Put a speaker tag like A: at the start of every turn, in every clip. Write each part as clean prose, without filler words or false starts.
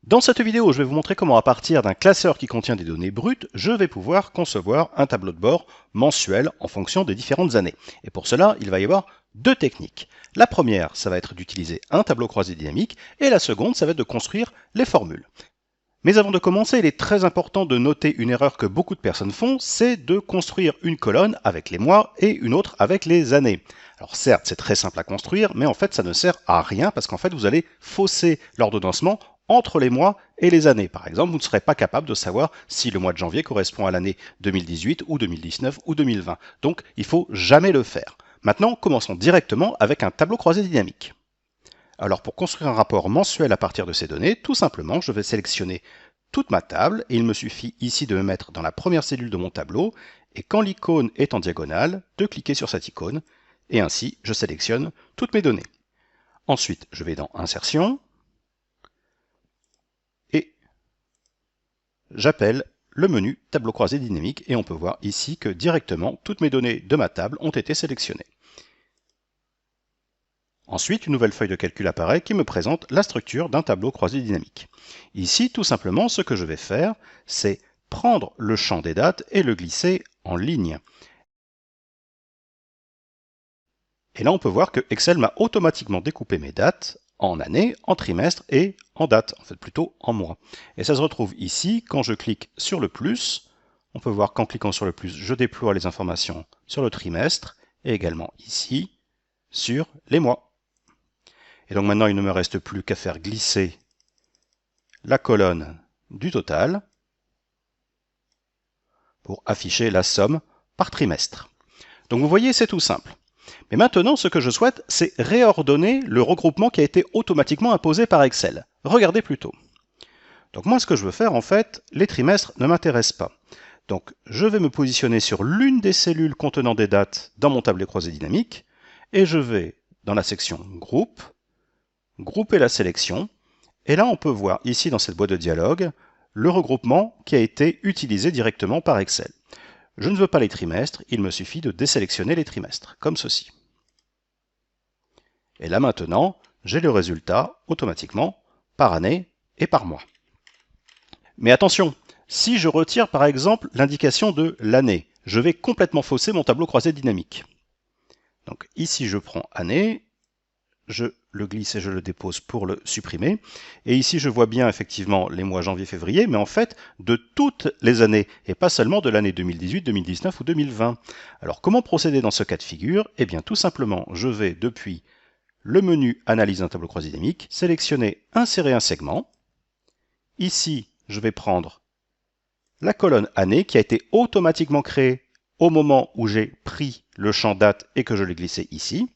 A: Dans cette vidéo, je vais vous montrer comment à partir d'un classeur qui contient des données brutes, je vais pouvoir concevoir un tableau de bord mensuel en fonction des différentes années. Et pour cela, il va y avoir deux techniques. La première, ça va être d'utiliser un tableau croisé dynamique, et la seconde, ça va être de construire les formules. Mais avant de commencer, il est très important de noter une erreur que beaucoup de personnes font, c'est de construire une colonne avec les mois et une autre avec les années. Alors certes, c'est très simple à construire, mais en fait, ça ne sert à rien parce qu'en fait, vous allez fausser l'ordonnancement entre les mois et les années. Par exemple, vous ne serez pas capable de savoir si le mois de janvier correspond à l'année 2018 ou 2019 ou 2020. Donc, il ne faut jamais le faire. Maintenant, commençons directement avec un tableau croisé dynamique. Alors pour construire un rapport mensuel à partir de ces données, tout simplement, je vais sélectionner toute ma table et il me suffit ici de me mettre dans la première cellule de mon tableau et quand l'icône est en diagonale, de cliquer sur cette icône et ainsi je sélectionne toutes mes données. Ensuite, je vais dans Insertion et j'appelle le menu Tableau croisé dynamique et on peut voir ici que directement toutes mes données de ma table ont été sélectionnées. Ensuite, une nouvelle feuille de calcul apparaît qui me présente la structure d'un tableau croisé dynamique. Ici, tout simplement, ce que je vais faire, c'est prendre le champ des dates et le glisser en ligne. Et là, on peut voir que Excel m'a automatiquement découpé mes dates en années, en trimestres et en dates, en fait plutôt en mois. Et ça se retrouve ici, quand je clique sur le plus, on peut voir qu'en cliquant sur le plus, je déploie les informations sur le trimestre et également ici sur les mois. Et donc maintenant, il ne me reste plus qu'à faire glisser la colonne du total pour afficher la somme par trimestre. Donc vous voyez, c'est tout simple. Mais maintenant, ce que je souhaite, c'est réordonner le regroupement qui a été automatiquement imposé par Excel. Regardez plutôt. Donc moi, ce que je veux faire, en fait, les trimestres ne m'intéressent pas. Donc je vais me positionner sur l'une des cellules contenant des dates dans mon tableau croisé dynamique et je vais dans la section Groupe, grouper la sélection. Et là, on peut voir ici dans cette boîte de dialogue le regroupement qui a été utilisé directement par Excel. Je ne veux pas les trimestres, il me suffit de désélectionner les trimestres, comme ceci. Et là maintenant, j'ai le résultat automatiquement par année et par mois. Mais attention, si je retire par exemple l'indication de l'année, je vais complètement fausser mon tableau croisé dynamique. Donc ici je prends année, je le glisse et je le dépose pour le supprimer. Et ici, je vois bien effectivement les mois janvier, février, mais en fait, de toutes les années, et pas seulement de l'année 2018, 2019 ou 2020. Alors, comment procéder dans ce cas de figure? Eh bien, tout simplement, je vais depuis le menu Analyse d'un tableau croisé dynamique, sélectionner Insérer un segment. Ici, je vais prendre la colonne année qui a été automatiquement créée au moment où j'ai pris le champ date et que je l'ai glissé ici.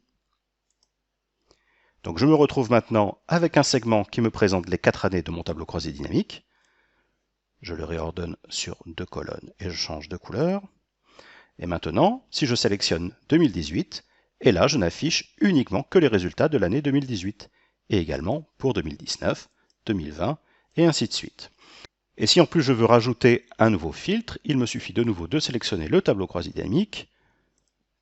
A: Donc je me retrouve maintenant avec un segment qui me présente les 4 années de mon tableau croisé dynamique. Je le réordonne sur 2 colonnes et je change de couleur. Et maintenant, si je sélectionne 2018, et là je n'affiche uniquement que les résultats de l'année 2018, et également pour 2019, 2020, et ainsi de suite. Et si en plus je veux rajouter un nouveau filtre, il me suffit de nouveau de sélectionner le tableau croisé dynamique,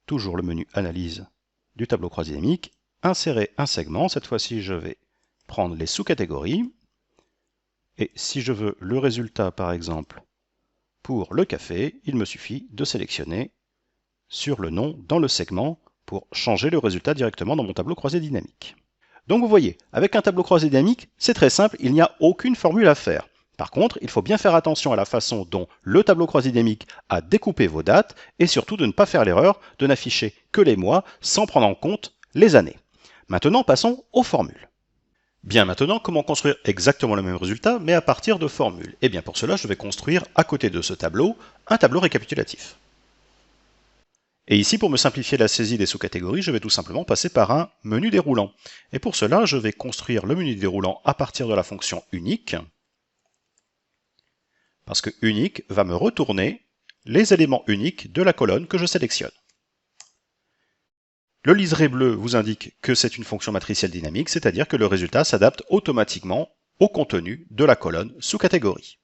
A: toujours le menu Analyse du tableau croisé dynamique, insérer un segment. Cette fois-ci, je vais prendre les sous-catégories. Et si je veux le résultat, par exemple, pour le café, il me suffit de sélectionner sur le nom dans le segment pour changer le résultat directement dans mon tableau croisé dynamique. Donc vous voyez, avec un tableau croisé dynamique, c'est très simple, il n'y a aucune formule à faire. Par contre, il faut bien faire attention à la façon dont le tableau croisé dynamique a découpé vos dates et surtout de ne pas faire l'erreur de n'afficher que les mois sans prendre en compte les années. Maintenant, passons aux formules. Bien, maintenant, comment construire exactement le même résultat, mais à partir de formules? Eh bien, pour cela, je vais construire, à côté de ce tableau, un tableau récapitulatif. Et ici, pour me simplifier la saisie des sous-catégories, je vais tout simplement passer par un menu déroulant. Et pour cela, je vais construire le menu déroulant à partir de la fonction unique, parce que unique va me retourner les éléments uniques de la colonne que je sélectionne. Le liseré bleu vous indique que c'est une fonction matricielle dynamique, c'est-à-dire que le résultat s'adapte automatiquement au contenu de la colonne sous catégorie.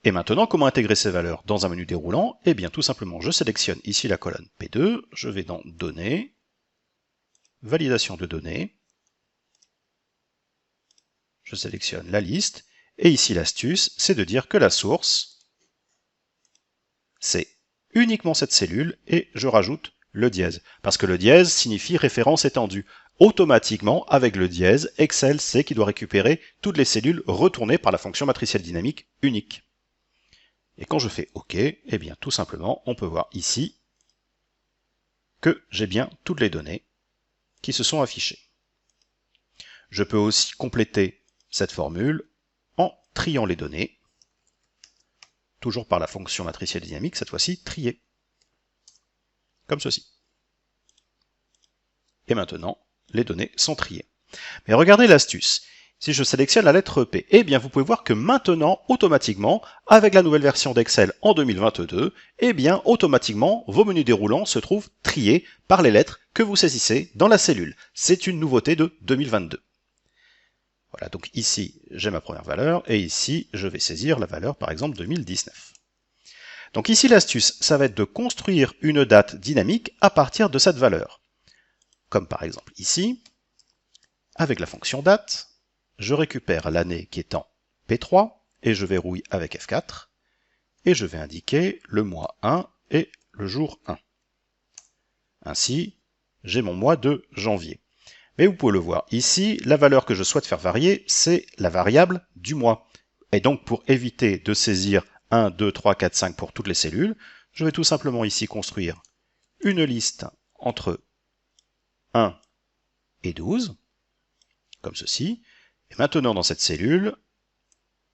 A: Et maintenant, comment intégrer ces valeurs dans un menu déroulant? Eh bien, tout simplement, je sélectionne ici la colonne P2, je vais dans Données, Validation de données, je sélectionne la liste, Et ici, l'astuce, c'est de dire que la source, c'est uniquement cette cellule, et je rajoute le dièse. Parce que le dièse signifie référence étendue. Automatiquement, avec le dièse, Excel sait qu'il doit récupérer toutes les cellules retournées par la fonction matricielle dynamique unique. Et quand je fais OK, eh bien tout simplement, on peut voir ici que j'ai bien toutes les données qui se sont affichées. Je peux aussi compléter cette formule en triant les données, toujours par la fonction matricielle dynamique, cette fois-ci trier, comme ceci. Et maintenant, les données sont triées. Mais regardez l'astuce. Si je sélectionne la lettre P, eh bien vous pouvez voir que maintenant, automatiquement, avec la nouvelle version d'Excel en 2022, eh bien automatiquement, vos menus déroulants se trouvent triés par les lettres que vous saisissez dans la cellule. C'est une nouveauté de 2022. Voilà, donc ici, j'ai ma première valeur, et ici, je vais saisir la valeur, par exemple, 2019. Donc ici, l'astuce, ça va être de construire une date dynamique à partir de cette valeur. Comme par exemple ici, avec la fonction date, je récupère l'année qui est en P3, et je verrouille avec F4, et je vais indiquer le mois 1 et le jour 1. Ainsi, j'ai mon mois de janvier. Mais vous pouvez le voir ici, la valeur que je souhaite faire varier, c'est la variable du mois. Et donc, pour éviter de saisir 1, 2, 3, 4, 5 pour toutes les cellules, je vais tout simplement ici construire une liste entre 1 et 12, comme ceci. Et maintenant, dans cette cellule,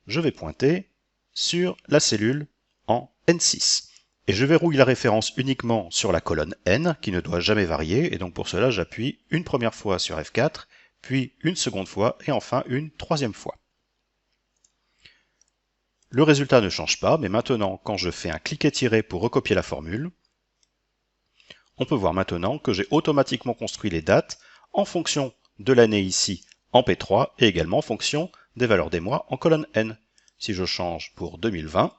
A: je vais pointer sur la cellule en N6. Et je verrouille la référence uniquement sur la colonne N, qui ne doit jamais varier, et donc pour cela, j'appuie une première fois sur F4, puis une seconde fois, et enfin une troisième fois. Le résultat ne change pas, mais maintenant, quand je fais un cliquet-tiré pour recopier la formule, on peut voir maintenant que j'ai automatiquement construit les dates en fonction de l'année ici en P3, et également en fonction des valeurs des mois en colonne N. Si je change pour 2020,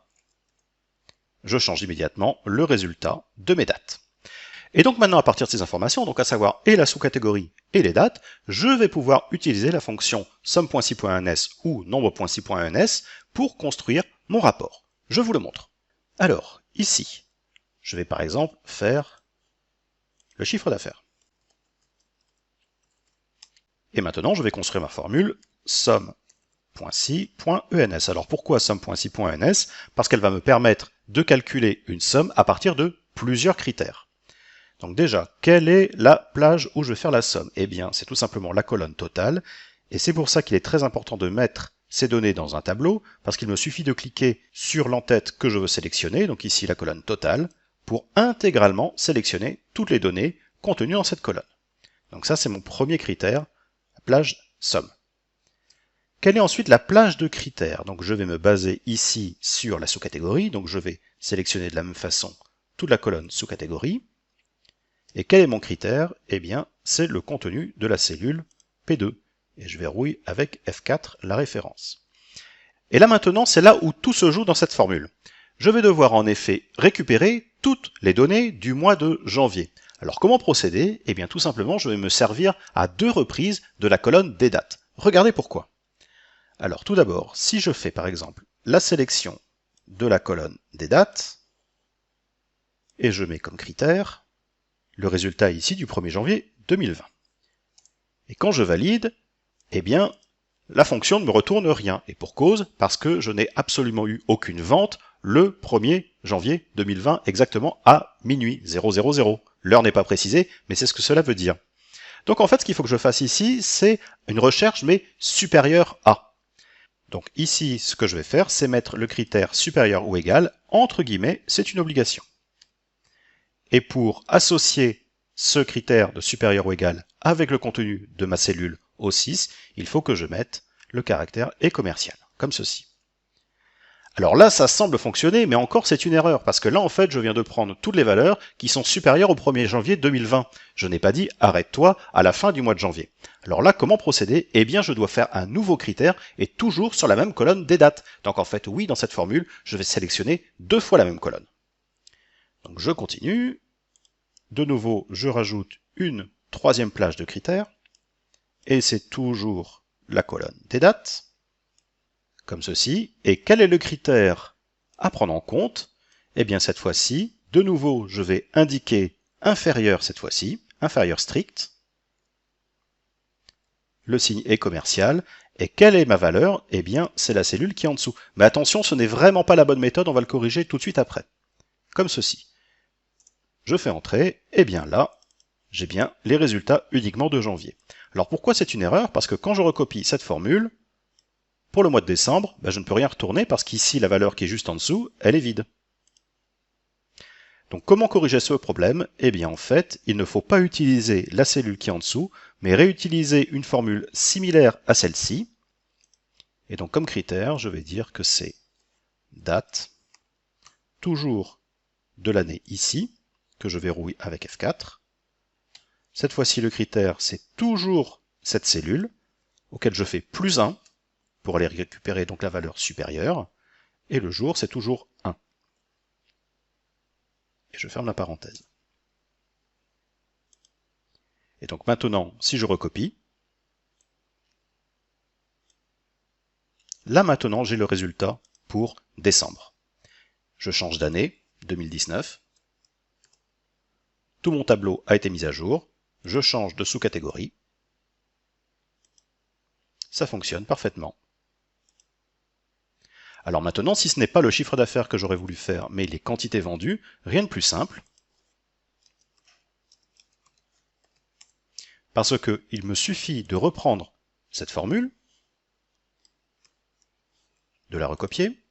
A: je change immédiatement le résultat de mes dates. Et donc maintenant, à partir de ces informations, donc à savoir et la sous-catégorie et les dates, je vais pouvoir utiliser la fonction somme.si.ns ou nombre.si.ns pour construire mon rapport. Je vous le montre. Alors, ici, je vais par exemple faire le chiffre d'affaires. Et maintenant, je vais construire ma formule somme.si.ens. Alors pourquoi somme.si.ens? Parce qu'elle va me permettre de calculer une somme à partir de plusieurs critères. Donc déjà, quelle est la plage où je vais faire la somme? Eh bien, c'est tout simplement la colonne totale, et c'est pour ça qu'il est très important de mettre ces données dans un tableau, parce qu'il me suffit de cliquer sur l'entête que je veux sélectionner, donc ici la colonne totale, pour intégralement sélectionner toutes les données contenues dans cette colonne. Donc ça, c'est mon premier critère, la plage somme. Quelle est ensuite la plage de critères? Donc je vais me baser ici sur la sous-catégorie, donc je vais sélectionner de la même façon toute la colonne sous-catégorie. Et quel est mon critère? Eh bien, c'est le contenu de la cellule P2. Et je verrouille avec F4 la référence. Et là maintenant, c'est là où tout se joue dans cette formule. Je vais devoir en effet récupérer toutes les données du mois de janvier. Alors comment procéder? Eh bien tout simplement, je vais me servir à 2 reprises de la colonne des dates. Regardez pourquoi. Alors tout d'abord, si je fais par exemple la sélection de la colonne des dates, et je mets comme critère le résultat ici du 1er janvier 2020. Et quand je valide, eh bien, la fonction ne me retourne rien. Et pour cause, parce que je n'ai absolument eu aucune vente le 1er janvier 2020, exactement à minuit 000. L'heure n'est pas précisée, mais c'est ce que cela veut dire. Donc en fait, ce qu'il faut que je fasse ici, c'est une recherche, mais supérieure à. Donc ici, ce que je vais faire, c'est mettre le critère supérieur ou égal, entre guillemets, c'est une obligation. Et pour associer ce critère de supérieur ou égal avec le contenu de ma cellule O6, il faut que je mette le caractère et commercial, comme ceci. Alors là, ça semble fonctionner, mais encore c'est une erreur, parce que là, en fait, je viens de prendre toutes les valeurs qui sont supérieures au 1er janvier 2020. Je n'ai pas dit « arrête-toi à la fin du mois de janvier ». Alors là, comment procéder? Eh bien, je dois faire un nouveau critère, et toujours sur la même colonne des dates. Donc en fait, oui, dans cette formule, je vais sélectionner 2 fois la même colonne. Donc je continue. De nouveau, je rajoute une 3e plage de critères, et c'est toujours la colonne des dates, comme ceci. Et quel est le critère à prendre en compte? Eh bien cette fois-ci, de nouveau, je vais indiquer inférieur cette fois-ci, inférieur strict. Le signe est commercial. Et quelle est ma valeur? Eh bien, c'est la cellule qui est en dessous. Mais attention, ce n'est vraiment pas la bonne méthode, on va le corriger tout de suite après. Comme ceci. Je fais entrer, et bien là, j'ai bien les résultats uniquement de janvier. Alors pourquoi c'est une erreur? Parce que quand je recopie cette formule, pour le mois de décembre, je ne peux rien retourner parce qu'ici, la valeur qui est juste en dessous, elle est vide. Donc comment corriger ce problème? Eh bien en fait, il ne faut pas utiliser la cellule qui est en dessous, mais réutiliser une formule similaire à celle-ci. Et donc comme critère, je vais dire que c'est date, toujours de l'année ici, que je verrouille avec F4. Cette fois-ci, le critère, c'est toujours cette cellule, auquel je fais plus 1, pour aller récupérer donc la valeur supérieure, et le jour, c'est toujours 1. Et je ferme la parenthèse. Et donc maintenant, si je recopie, là maintenant, j'ai le résultat pour décembre. Je change d'année, 2019. Tout mon tableau a été mis à jour. Je change de sous-catégorie. Ça fonctionne parfaitement. Alors maintenant, si ce n'est pas le chiffre d'affaires que j'aurais voulu faire, mais les quantités vendues, rien de plus simple. Parce qu'il me suffit de reprendre cette formule, de la recopier,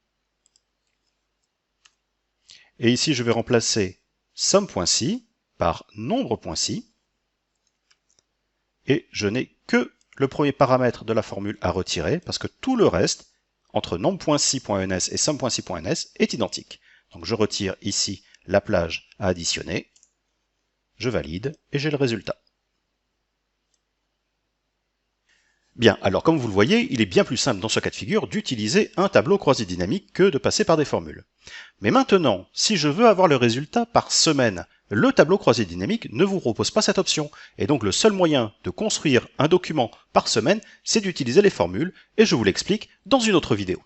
A: et ici je vais remplacer somme.si par nombre.si, et je n'ai que le premier paramètre de la formule à retirer, parce que tout le reste, entre nombre.si.ns et somme.si.ns, est identique. Donc je retire ici la plage à additionner, je valide, et j'ai le résultat. Bien, alors comme vous le voyez, il est bien plus simple dans ce cas de figure d'utiliser un tableau croisé dynamique que de passer par des formules. Mais maintenant, si je veux avoir le résultat par semaine, le tableau croisé dynamique ne vous propose pas cette option. Et donc le seul moyen de construire un document par semaine, c'est d'utiliser les formules, et je vous l'explique dans une autre vidéo.